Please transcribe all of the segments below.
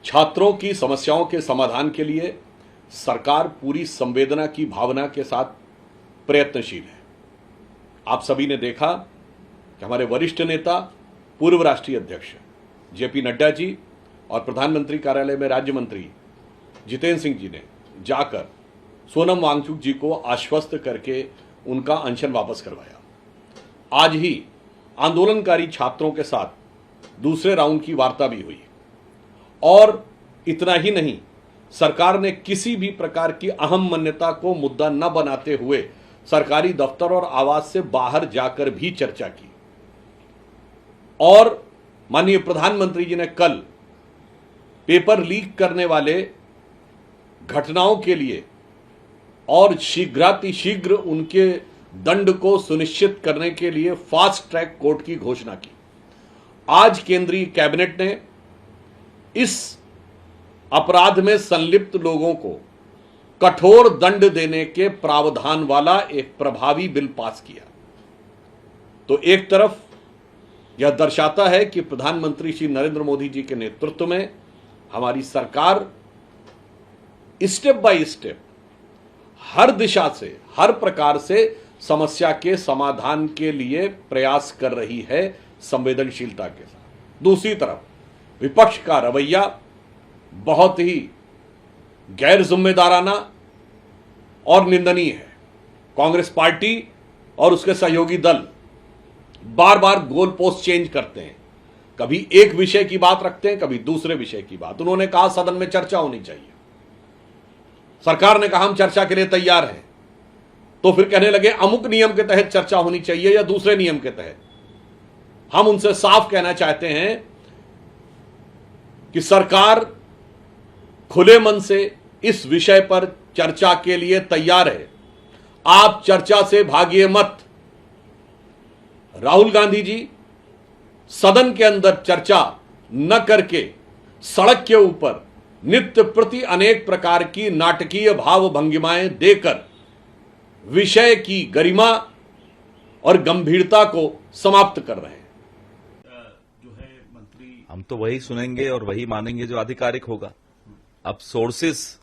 छात्रों की समस्याओं के समाधान के लिए सरकार पूरी संवेदना की भावना के साथ प्रयत्नशील है। आप सभी ने देखा कि हमारे वरिष्ठ नेता, पूर्व राष्ट्रीय अध्यक्ष जेपी नड्डा जी और प्रधानमंत्री कार्यालय में राज्य मंत्री जितेंद्र सिंह जी ने जाकर सोनम वांगचुक जी को आश्वस्त करके उनका अनशन वापस करवाया। आज ही आंदोलनकारी छात्रों के साथ दूसरे राउंड की वार्ता भी हुई और इतना ही नहीं, सरकार ने किसी भी प्रकार की अहम मान्यता को मुद्दा न बनाते हुए सरकारी दफ्तर और आवास से बाहर जाकर भी चर्चा की। और माननीय प्रधानमंत्री जी ने कल पेपर लीक करने वाले घटनाओं के लिए और शीघ्रातिशीघ्र उनके दंड को सुनिश्चित करने के लिए फास्ट ट्रैक कोर्ट की घोषणा की। आज केंद्रीय कैबिनेट ने इस अपराध में संलिप्त लोगों को कठोर दंड देने के प्रावधान वाला एक प्रभावी बिल पास किया। तो एक तरफ यह दर्शाता है कि प्रधानमंत्री श्री नरेंद्र मोदी जी के नेतृत्व में हमारी सरकार स्टेप बाय स्टेप हर दिशा से, हर प्रकार से समस्या के समाधान के लिए प्रयास कर रही है संवेदनशीलता के साथ। दूसरी तरफ विपक्ष का रवैया बहुत ही गैर जिम्मेदाराना और निंदनीय है। कांग्रेस पार्टी और उसके सहयोगी दल बार बार गोल पोस्ट चेंज करते हैं, कभी एक विषय की बात रखते हैं, कभी दूसरे विषय की बात। उन्होंने कहा सदन में चर्चा होनी चाहिए, सरकार ने कहा हम चर्चा के लिए तैयार हैं, तो फिर कहने लगे अमुक नियम के तहत चर्चा होनी चाहिए या दूसरे नियम के तहत। हम उनसे साफ कहना चाहते हैं कि सरकार खुले मन से इस विषय पर चर्चा के लिए तैयार है। आप चर्चा से भागिए मत। राहुल गांधी जी सदन के अंदर चर्चा न करके सड़क के ऊपर नित्य प्रति अनेक प्रकार की नाटकीय भाव भंगिमाएं देकर विषय की गरिमा और गंभीरता को समाप्त कर रहे हैं। जो है मंत्री, हम तो वही सुनेंगे और वही मानेंगे जो आधिकारिक होगा। अब सोर्सेस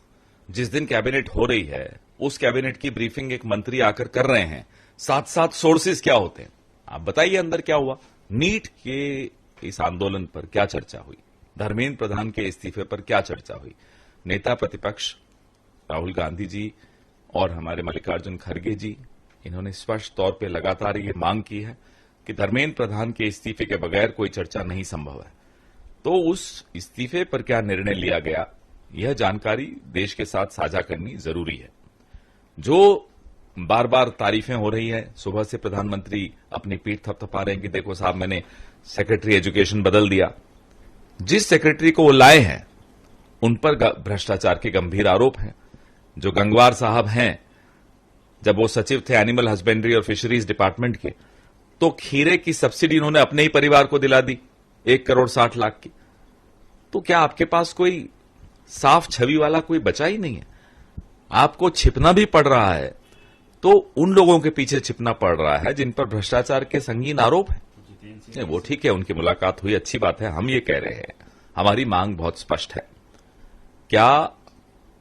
जिस दिन कैबिनेट हो रही है उस कैबिनेट की ब्रीफिंग एक मंत्री आकर कर रहे हैं, साथ साथ सोर्सेस क्या होते हैं आप बताइए। अंदर क्या हुआ? नीट के इस आंदोलन पर क्या चर्चा हुई? धर्मेंद्र प्रधान के इस्तीफे पर क्या चर्चा हुई? नेता प्रतिपक्ष राहुल गांधी जी और हमारे मल्लिकार्जुन खड़गे जी, इन्होंने स्पष्ट तौर पे लगातार ये मांग की है कि धर्मेंद्र प्रधान के इस्तीफे के बगैर कोई चर्चा नहीं संभव है। तो उस इस्तीफे पर क्या निर्णय लिया गया, यह जानकारी देश के साथ साझा करनी जरूरी है। जो बार बार तारीफें हो रही है, सुबह से प्रधानमंत्री अपनी पीठ थपथपा रहे हैं कि देखो साहब मैंने सेक्रेटरी एजुकेशन बदल दिया। जिस सेक्रेटरी को वो लाए हैं उन पर भ्रष्टाचार के गंभीर आरोप हैं। जो गंगवार साहब हैं, जब वो सचिव थे एनिमल हस्बेंड्री और फिशरीज डिपार्टमेंट के, तो खीरे की सब्सिडी उन्होंने अपने ही परिवार को दिला दी 1,60,00,000 की। तो क्या आपके पास कोई साफ छवि वाला कोई बचा ही नहीं है? आपको छिपना भी पड़ रहा है तो उन लोगों के पीछे छिपना पड़ रहा है जिन पर भ्रष्टाचार के संगीन आरोप है। वो ठीक है, उनकी मुलाकात हुई, अच्छी बात है। हम ये कह रहे हैं, हमारी मांग बहुत स्पष्ट है। क्या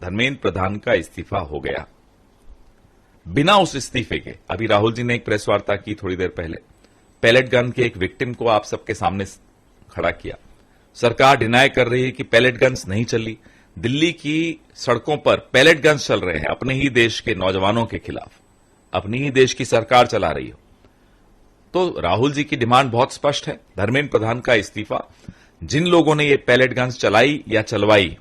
धर्मेंद्र प्रधान का इस्तीफा हो गया? बिना उस इस्तीफे के, अभी राहुल जी ने एक प्रेस वार्ता की थोड़ी देर पहले, पैलेट गन के एक विक्टिम को आप सबके सामने खड़ा किया। सरकार डिनाई कर रही है कि पैलेट गन्स नहीं चली। दिल्ली की सड़कों पर पैलेट गन्स चल रहे हैं अपने ही देश के नौजवानों के खिलाफ, अपनी ही देश की सरकार चला रही हो। तो राहुल जी की डिमांड बहुत स्पष्ट है, धर्मेंद्र प्रधान का इस्तीफा। जिन लोगों ने ये पैलेट गन्स चलाई या चलवाई